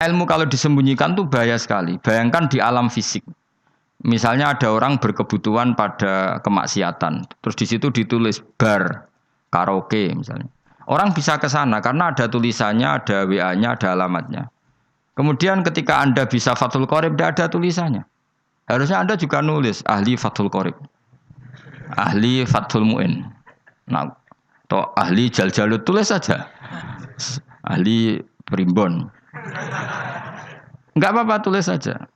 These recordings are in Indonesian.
Ilmu kalau disembunyikan tuh bahaya sekali. Bayangkan di alam fisik. Misalnya ada orang berkebutuhan pada kemaksiatan, terus di situ ditulis bar, karaoke misalnya. Orang bisa ke sana karena ada tulisannya, ada WA-nya, ada alamatnya. Kemudian ketika Anda bisa Fathul Qorib, tidak ada tulisannya. Harusnya Anda juga nulis ahli Fathul Qorib, ahli Fathul Mu'in. Nah, atau ahli Jaljalut, tulis saja. Ahli Primbon. Enggak apa-apa, tulis saja.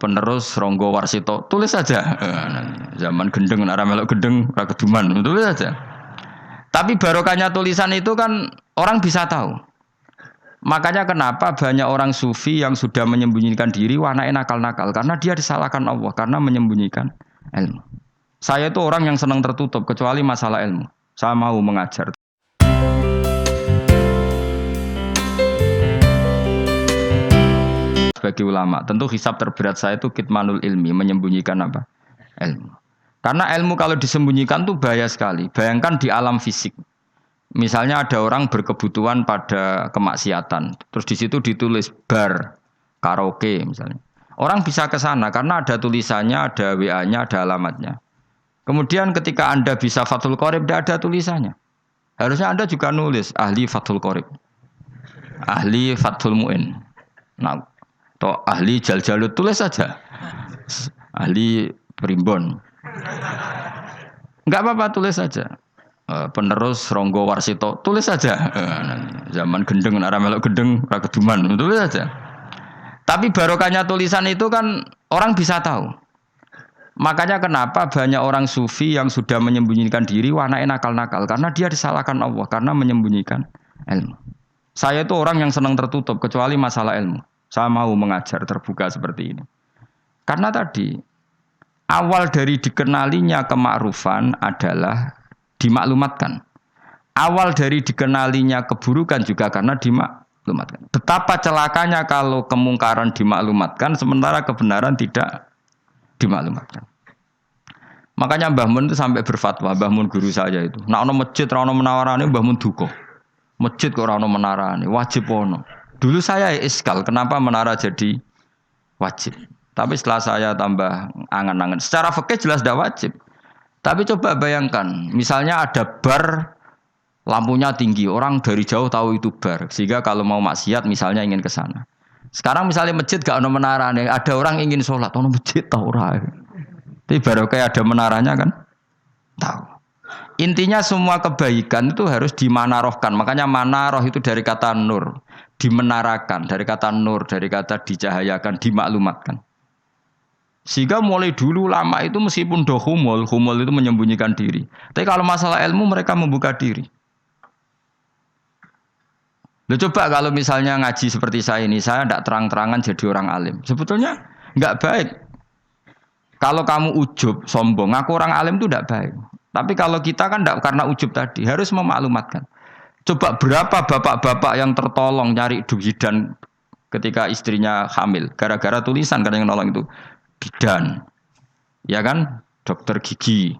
Penerus Ronggo Warsito, tulis saja. Zaman gendeng, arah melok gendeng, rakeduman, tulis saja. Tapi barokahnya tulisan itu kan orang bisa tahu. Makanya kenapa banyak orang sufi yang sudah menyembunyikan diri, wanake nakal-nakal, karena dia disalahkan Allah, karena menyembunyikan ilmu. Saya itu orang yang senang tertutup, kecuali masalah ilmu. Saya mau mengajar. Sebagai ulama, tentu hisab terberat saya itu kitmanul ilmi, menyembunyikan apa? Ilmu. Karena ilmu kalau disembunyikan tuh bahaya sekali. Bayangkan di alam fisik. Misalnya ada orang berkebutuhan pada kemaksiatan, terus di situ ditulis bar, karaoke misalnya. Orang bisa ke sana karena ada tulisannya, ada WA-nya, ada alamatnya. Kemudian ketika Anda bisa Fathul Qorib, tidak ada tulisannya. Harusnya Anda juga nulis ahli Fathul Qorib, ahli Fathul Mu'in. Nah, atau ahli Jaljalut, tulis saja. Ahli Primbon. Enggak apa-apa, tulis saja. Penerus Ronggo Warsito, tulis saja. Zaman gendeng, arah melok gendeng, rakeduman, tulis saja. Tapi barokahnya tulisan itu kan orang bisa tahu. Makanya kenapa banyak orang sufi yang sudah menyembunyikan diri, wanake nakal-nakal, karena dia disalahkan Allah, karena menyembunyikan ilmu. Saya itu orang yang senang tertutup, kecuali masalah ilmu. Saya mau mengajar terbuka seperti ini. Karena tadi, awal dari dikenalinya kemakrufan adalah dimaklumatkan. Awal dari dikenalinya keburukan juga karena dimaklumatkan. Betapa celakanya kalau kemungkaran dimaklumatkan, sementara kebenaran tidak dimaklumatkan. Makanya Mbah Mun itu sampai berfatwa, Mbah Mun guru saya itu. Nah, ono masjid, ono menawarane Mbah Mun duka. Masjid kok ono menarane, wajib ono. Dulu saya iskal, kenapa menara jadi wajib? Tapi setelah saya tambah angan-angan, secara fikih jelas tidak wajib. Tapi coba bayangkan, misalnya ada bar, lampunya tinggi, orang dari jauh tahu itu bar, sehingga kalau mau maksiat misalnya ingin ke sana. Sekarang misalnya masjid gak ono menara nih, ada orang ingin sholat, ono masjid tahu orang. Tapi baru kayak ada menaranya kan, tahu. Intinya semua kebaikan itu harus dimanarohkan. Makanya manaroh itu dari kata nur, dimenarakan, dari kata nur, dari kata dicahayakan, dimaklumatkan. Sehingga mulai dulu lama itu meskipun humul itu menyembunyikan diri. Tapi kalau masalah ilmu mereka membuka diri. Loh, coba kalau misalnya ngaji seperti saya ini, saya tidak terang-terangan jadi orang alim. Sebetulnya nggak baik. Kalau kamu ujub, sombong, aku orang alim itu tidak baik. Tapi kalau kita kan tidak karena ujub tadi, harus memaklumatkan. Coba berapa bapak-bapak yang tertolong nyari bidan ketika istrinya hamil. Gara-gara tulisan karena yang nolong itu bidan. Ya kan? Dokter gigi.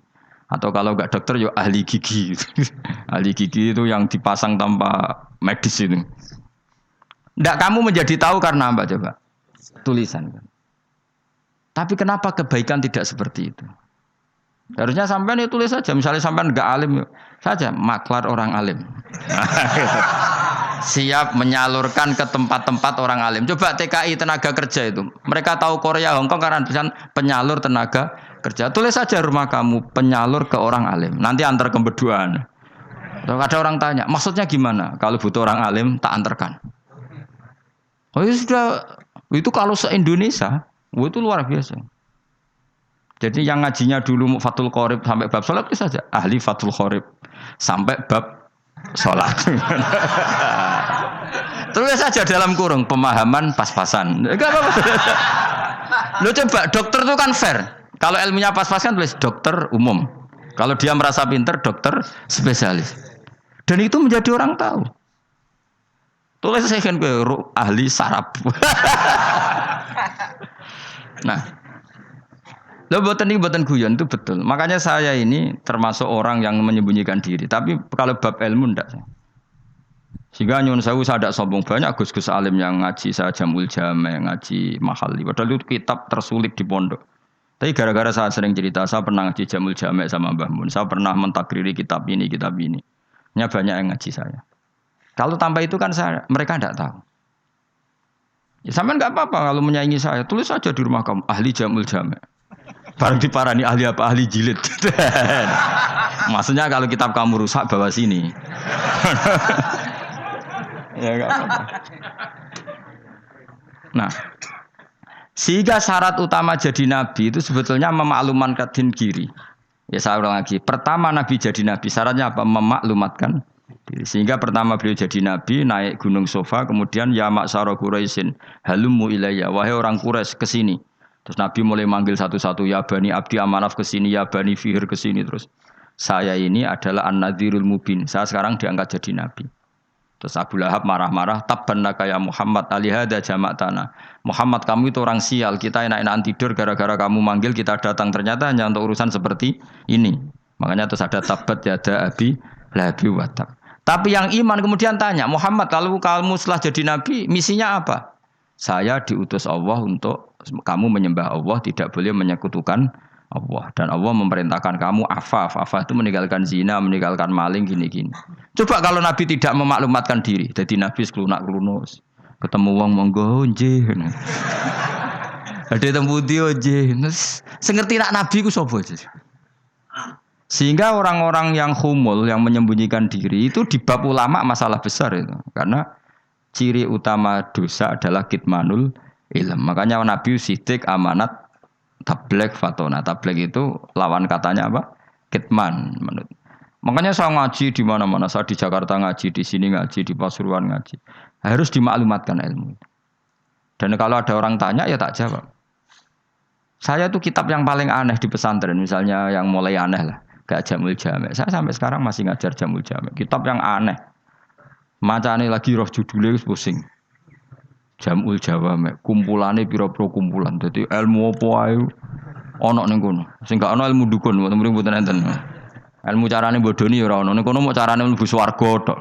Atau kalau enggak dokter, ya ahli gigi. Ahli gigi itu yang dipasang tanpa medis itu. Enggak, kamu menjadi tahu karena apa coba? Tulisan. Tapi kenapa kebaikan tidak seperti itu? Harusnya sampean itu tulis saja. Misalnya sampean enggak alim saja, maklar orang alim. Siap menyalurkan ke tempat-tempat orang alim. Coba TKI tenaga kerja itu. Mereka tahu Korea, Hongkong karena tulisan penyalur tenaga kerja. Tulis saja rumah kamu penyalur ke orang alim. Nanti antar ke berduaan. Ada orang tanya, maksudnya gimana? Kalau butuh orang alim, tak antarkan. Oh ya sudah, itu kalau se-Indonesia, itu luar biasa. Jadi yang ngajinya dulu Fathul Qorib sampai bab sholat itu saja. Ahli Fathul Qorib sampai bab sholat. Tulis saja dalam kurung pemahaman pas-pasan. Enggak apa-apa. Lo coba dokter itu kan fair. Kalau ilmunya pas-pasan tulis dokter umum. Kalau dia merasa pinter dokter spesialis. Dan itu menjadi orang tahu. Tulis saya kan ke ahli saraf. Nah, lo boten guyon itu betul. Makanya saya ini termasuk orang yang menyembunyikan diri. Tapi kalau bab ilmu enggak. Sehingga nyun sewu saya tidak sombong banyak gus-gus alim yang ngaji saya Jamul Jame, ngaji Mahali. Padahal itu kitab tersulit di pondok. Tapi gara-gara saya sering cerita, saya pernah ngaji Jamul Jame sama Mbah Mun. Saya pernah mentakriri kitab ini, kitab ini. Nya banyak yang ngaji saya. Kalau tanpa itu kan mereka tidak tahu. Ya sampean nggak apa-apa kalau menyaingi saya, tulis saja di rumah kamu ahli Jamul Jame. Barang diparani ahli apa? Ahli jilid. Maksudnya kalau kitab kamu rusak bawa sini. Ya enggak apa-apa. Nah, sehingga syarat utama jadi nabi itu sebetulnya memaklumatkan diri. Ya saya ulang lagi. Pertama nabi jadi nabi syaratnya apa? Memaklumatkan diri. Sehingga pertama beliau jadi nabi naik gunung Sofa, kemudian ya maksara Quraisyin halummu ilayya, wahai orang Quraisy ke sini. Terus nabi mulai manggil satu-satu, ya Bani Abdi Amanaf ke sini, ya Bani Fihr ke sini terus. Saya ini adalah An-Nadhirul Mubin. Saya sekarang diangkat jadi nabi. Terus Abu Lahab marah-marah, tabbannaka ya Muhammad alihada jama'tana. Muhammad kamu itu orang sial, kita enak-enakan tidur gara-gara kamu manggil kita datang, ternyata hanya untuk urusan seperti ini. Makanya terus ada tabbat yada abi lahabi watab. Tapi yang iman kemudian tanya, Muhammad kalau kamu setelah jadi nabi, misinya apa? Saya diutus Allah untuk kamu menyembah Allah, tidak boleh menyekutukan Allah. Dan Allah memerintahkan kamu afaf. Afaf itu meninggalkan zina, meninggalkan maling, gini-gini. Coba kalau Nabi tidak memaklumatkan diri. Jadi Nabi seklunak-klunus. Ketemu wong monggo nggih. Ada tembu dia nggih. Sengerti nak Nabi ku sapa? Sehingga orang-orang yang humul, yang menyembunyikan diri itu di bab ulama masalah besar itu. Karena ciri utama dosa adalah kitmanul ilm. Makanya Nabi sidik amanat tabligh fatona. Tabligh itu lawan katanya apa? Kitman. Makanya saya ngaji di mana-mana. Saya di Jakarta ngaji, di sini ngaji, di Pasuruan ngaji. Harus dimaklumatkan ilmu. Dan kalau ada orang tanya ya tak jawab. Saya tuh kitab yang paling aneh di pesantren, misalnya yang mulai aneh lah, gak Jamul Jame. Saya sampai sekarang masih ngajar Jamul Jame. Kitab yang aneh. Macane lagi roh judulnya pusing. Jamul Jawame, kumpulane pira-pira kumpulan. Dadi ilmu apa ae ana ning kono. Sing gak ana ilmu dukun, mboten enten. Ilmu carane bodoni ya ora ana. Ning kono mau carane mlebu swarga tok.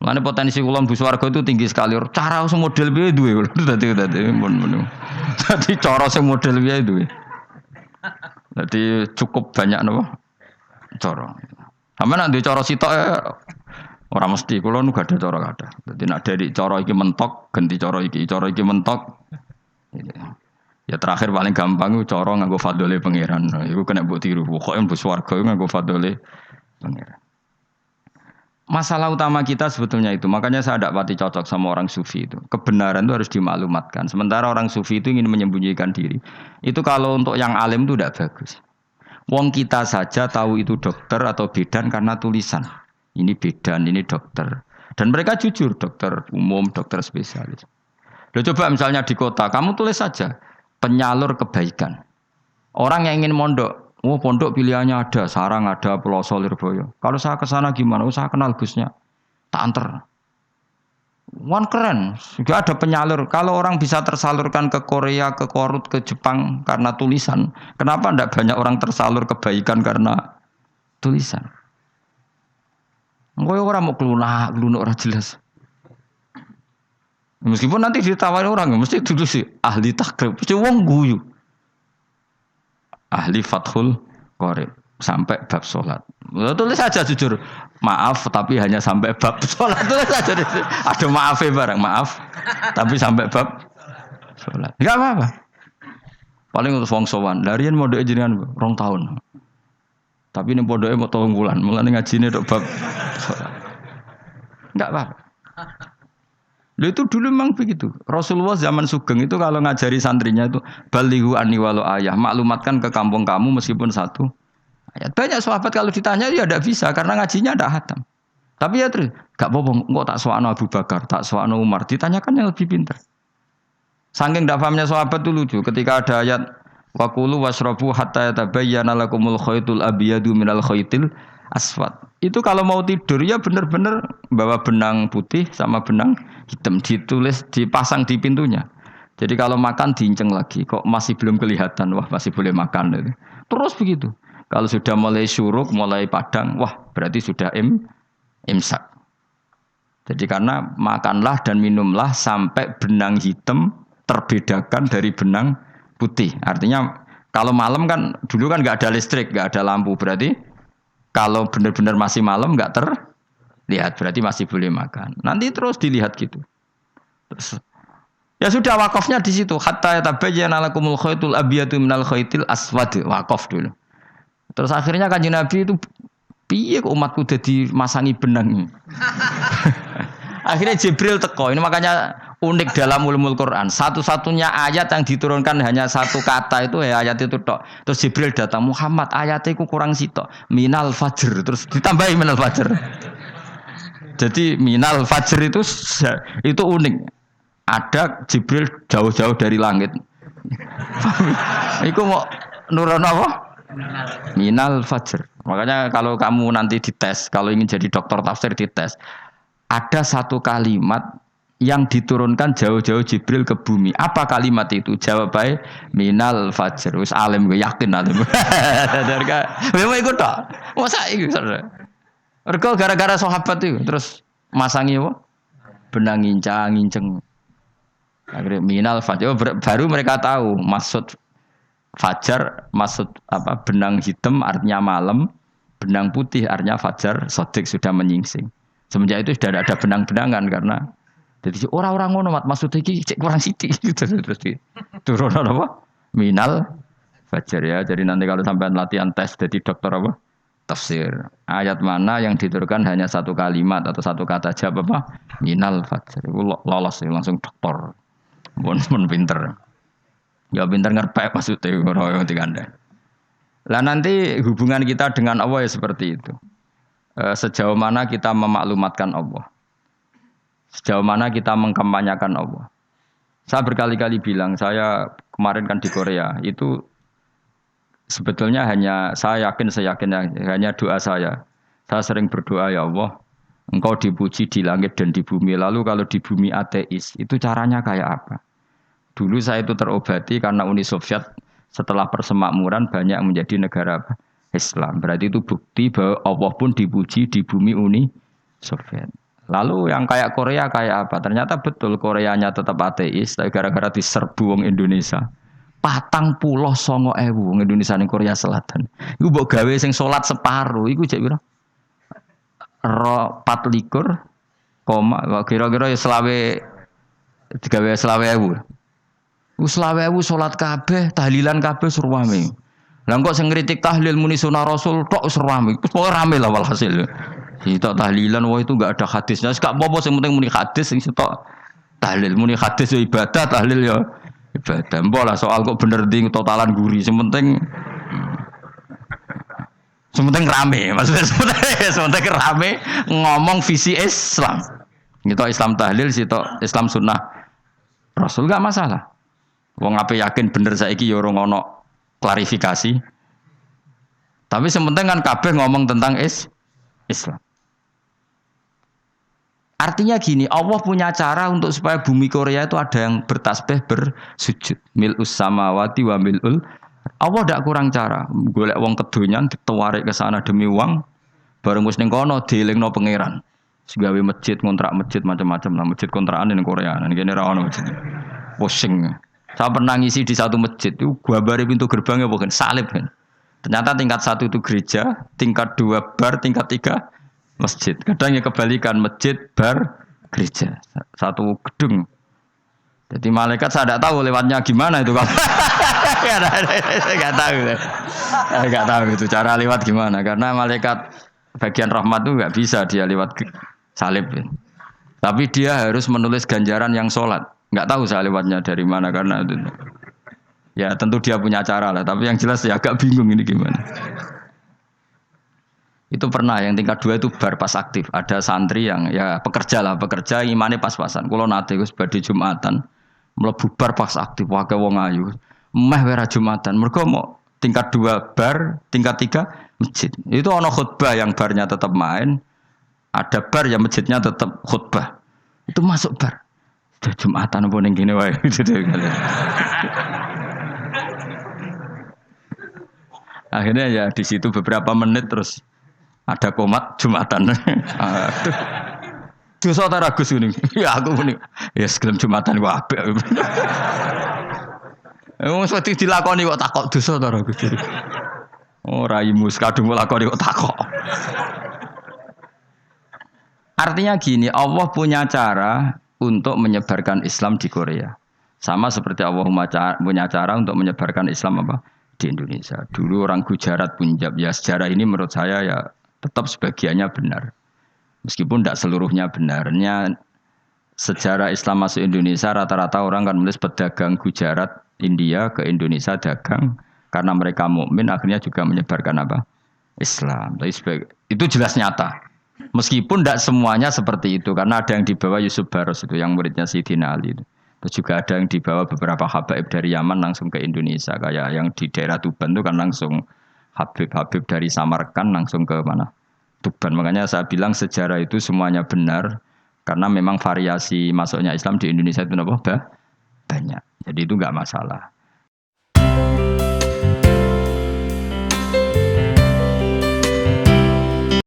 Mulane potensi kula mlebu swarga itu tinggi sekali. Cara sing model piye duwe. Dadi mun. Dadi cara sing model piye duwe. Dadi cukup banyak napa? Cara. Sampe nek duwe cara sitok ora mesti, kula nu gak ada cara kada. Dadi nek dari cara iki mentok, ganti cara iki mentok. Ya terakhir paling gampang itu cara nganggo fadhole pangeran. Iku kena mbok tiru. Pokoke mbok swarga nganggo fadhole pangeran. Masalah utama kita sebetulnya itu. Makanya saya tidak pati cocok sama orang sufi itu. Kebenaran itu harus dimaklumatkan. Sementara orang sufi itu ingin menyembunyikan diri. Itu kalau untuk yang alim itu tidak bagus. Wong kita saja tahu itu dokter atau bidan karena tulisan. Ini bidan, ini dokter. Dan mereka jujur, dokter umum, dokter spesialis. Loh, coba misalnya di kota, kamu tulis saja penyalur kebaikan. Orang yang ingin mondok, pondok pilihannya ada, Sarang ada, Peloso, Lirboyo. Kalau saya ke sana gimana? Saya kenal Gusnya, tak anter. Wan keren, juga ada penyalur. Kalau orang bisa tersalurkan ke Korea, ke Korut, ke Jepang karena tulisan, kenapa tidak banyak orang tersalur kebaikan karena tulisan? Engko ora mau klunak ora jelas. Meskipun nanti ditawari orang, mesti dulu sih ahli takrib, mesti wong guyu. Ahli Fathul Qorib sampai bab salat. Tulis saja jujur. Maaf tapi hanya sampai bab salat. Tulis saja. Ada maafnya bareng, maaf. Tapi sampai bab salat. Enggak apa-apa. Paling untuk wong sowan. Larian mondok jenengan 2 tahun. Tapi ini pondoknya mau 3 bulan. Mulane ngajine tok bab salat. Enggak apa-apa. Lalu itu dulu memang begitu. Rasulullah zaman Sugeng itu kalau ngajari santrinya itu balighu anni walau ayah, maklumatkan ke kampung kamu meskipun 1 ayat. Banyak sahabat kalau ditanya ya tidak bisa karena ngajinya tidak hatam. Tapi ya terus gak apa-apa, kok tak soano Abu Bakar, tak soano Umar, ditanyakan yang lebih pintar. Saking tidak pahamnya sahabat itu lucu ketika ada ayat waqulu washrabu hatta yatabayyana lakumul khaytul abyadu minal khaytil aswad. Itu kalau mau tidur ya benar-benar bawa benang putih sama benang hitam, ditulis dipasang di pintunya. Jadi kalau makan diinceng lagi, kok masih belum kelihatan, wah masih boleh makan. Terus begitu. Kalau sudah mulai syuruk, mulai padang, wah berarti sudah imsak. Jadi karena makanlah dan minumlah sampai benang hitam terbedakan dari benang putih. Artinya kalau malam kan dulu kan nggak ada listrik, nggak ada lampu. Berarti kalau benar-benar masih malam nggak terlihat, berarti masih boleh makan. Nanti terus dilihat gitu. Terus, ya sudah wakafnya di situ. Hatta yatabayyana lakumul khaytul abyadu minal khaytil aswad. Wakaf dulu. Terus akhirnya Kanjeng Nabi itu piye kok umatku dadi masangi benang. Akhirnya Jibril teko. Ini makanya unik dalam ulumul Quran. Satu-satunya ayat yang diturunkan hanya satu kata itu ya ayat itu tok. Terus Jibril datang, Muhammad ayatnya itu kurang sitok. Minal fajr. Terus ditambahi minal fajr. Jadi minal fajr itu unik. Ada Jibril jauh-jauh dari langit. Iku mau nurun apa? Minal fajr. Makanya kalau kamu nanti dites, kalau ingin jadi dokter tafsir dites, ada satu kalimat yang diturunkan jauh-jauh Jibril ke bumi. Apa kalimat itu? Jawabannya minal fajr. Wis alim gue yakin alim. Memang ikut tak? Masa ikut? Mereka gara-gara sahabat itu terus masangi apa? Benang ngincang. Akhirnya minal fajr. Baru mereka tahu maksud fajar, maksud apa? Benang hitam artinya malam, benang putih artinya fajar sodik sudah menyingsing. Semenjak itu sudah ada benang-benangan karena jadi orang-orang ngono maksud iki cek kurang sithik terus turun apa? Minal fajar ya. Jadi nanti kalau sampai latihan tes jadi dokter apa? Tafsir. Ayat mana yang diturunkan hanya satu kalimat atau satu kata jawab apa? Minal fajar. Lolos langsung dokter. Bon pinter. Ya pinter ngerpek maksudnya orang diganda. Lah nanti hubungan kita dengan Allah ya seperti itu. Sejauh mana kita memaklumatkan Allah. Sejauh mana kita mengkampanyakan Allah. Saya berkali-kali bilang, saya kemarin kan di Korea, itu sebetulnya saya yakin hanya doa saya. Saya sering berdoa, ya Allah, Engkau dipuji di langit dan di bumi. Lalu kalau di bumi ateis, itu caranya kayak apa? Dulu saya itu terobati karena Uni Soviet setelah persemakmuran banyak menjadi negara Islam. Berarti itu bukti bahwa Allah pun dipuji di bumi Uni Soviet. Lalu yang kayak Korea kayak apa? Ternyata betul Koreanya tetap ateis, tapi gara-gara diserbu wong Indonesia. 49.000 wong Indonesia ning Korea Selatan. Iku mbok gawe sing salat separuh, iku jek pira? 24, kira-kira ya digawe 20.000. Selawewu salat kabeh, tahlilan kabeh surwame. Lah kok sing ngritik tahlil muni sunah Rasul tok surwame. Pokoke rame lah walhasil. Itu tahlilan wah itu enggak ada hadisnya. Gak apa-apa sing penting muni hadis sing sitok tahlil muni hadis ya ibadah, tahlil ya ibadah. Mbok lah soal kok bener ding totalan guri. Sing penting rame. Maksudnya sementing rame ngomong visi Islam. Gitu Islam tahlil sitok Islam sunnah Rasul enggak masalah. Wong ape yakin bener saiki ya ora ono klarifikasi. Tapi sementing kan kabeh ngomong tentang Islam. Artinya gini, Allah punya cara untuk supaya bumi Korea itu ada yang bertasbih bersujud. Mil'us samawati wa mil'ul. Allah tidak kurang cara. Golek wong kedonyan ditawarik ke sana demi uang. Bareng wis ning kono dielingno pangeran. Segawe masjid, kontrak masjid macam-macam lah. Masjid kontrakan ning Korea. Ning kene ra ono masjid. Pusing. Saya pernah ngisi di satu masjid itu gambare pintu gerbangnya bukan salib kan. Ternyata tingkat 1 itu gereja, tingkat 2 bar, tingkat 3 masjid. Kadang ya kebalikan masjid, bar, gereja. Satu gedung. Jadi malaikat saya tidak tahu lewatnya gimana itu. Enggak tahu. Enggak tahu itu cara lewat gimana karena malaikat bagian rahmat itu enggak bisa dia lewat salib. Tapi dia harus menulis ganjaran yang sholat. Enggak tahu saya lewatnya dari mana karena itu. Ya tentu dia punya cara lah. Tapi yang jelas ya agak bingung ini gimana. Itu pernah yang tingkat 2 itu bar pas aktif. Ada santri yang ya pekerja imannya pas-pasan. Kalau nate Gus badhe Jumatan mlebu bar pas aktif wae wong ayu. Meh wera Jumatan. Mergo mau tingkat 2 bar, tingkat 3 masjid. Itu ana khutbah yang barnya tetap main. Ada bar yang masjidnya tetap khutbah. Itu masuk bar. Jumatan apa ning kene wae. Akhirnya ya di situ beberapa menit terus ada komat Jumatan. Dosa ta ra Gus ngene. Ya aku muni. Ya segelem Jumatan ku apik. Wong wedi dilakoni kok takok dosa ta ra Gus. Ora imus kadung lakoni kok takok. Artinya gini, Allah punya cara untuk menyebarkan Islam di Korea. Sama seperti Allah punya cara untuk menyebarkan Islam apa di Indonesia. Dulu orang Gujarat, Punjab, ya sejarah ini menurut saya ya tetap sebagiannya benar. Meskipun tidak seluruhnya benarnya sejarah Islam masuk Indonesia rata-rata orang kan menulis pedagang Gujarat, India ke Indonesia dagang karena mereka mukmin akhirnya juga menyebarkan apa? Islam. Itu jelas nyata. Meskipun tidak semuanya seperti itu karena ada yang dibawa Yusuf Baros itu yang muridnya Sayyidina Ali itu. Terus juga ada yang dibawa beberapa habaib dari Yaman langsung ke Indonesia kayak yang di daerah Tuban itu kan langsung habib-habib dari Samarkand langsung ke mana? Tuban. Makanya saya bilang sejarah itu semuanya benar karena memang variasi masuknya Islam di Indonesia itu banyak. Jadi itu enggak masalah.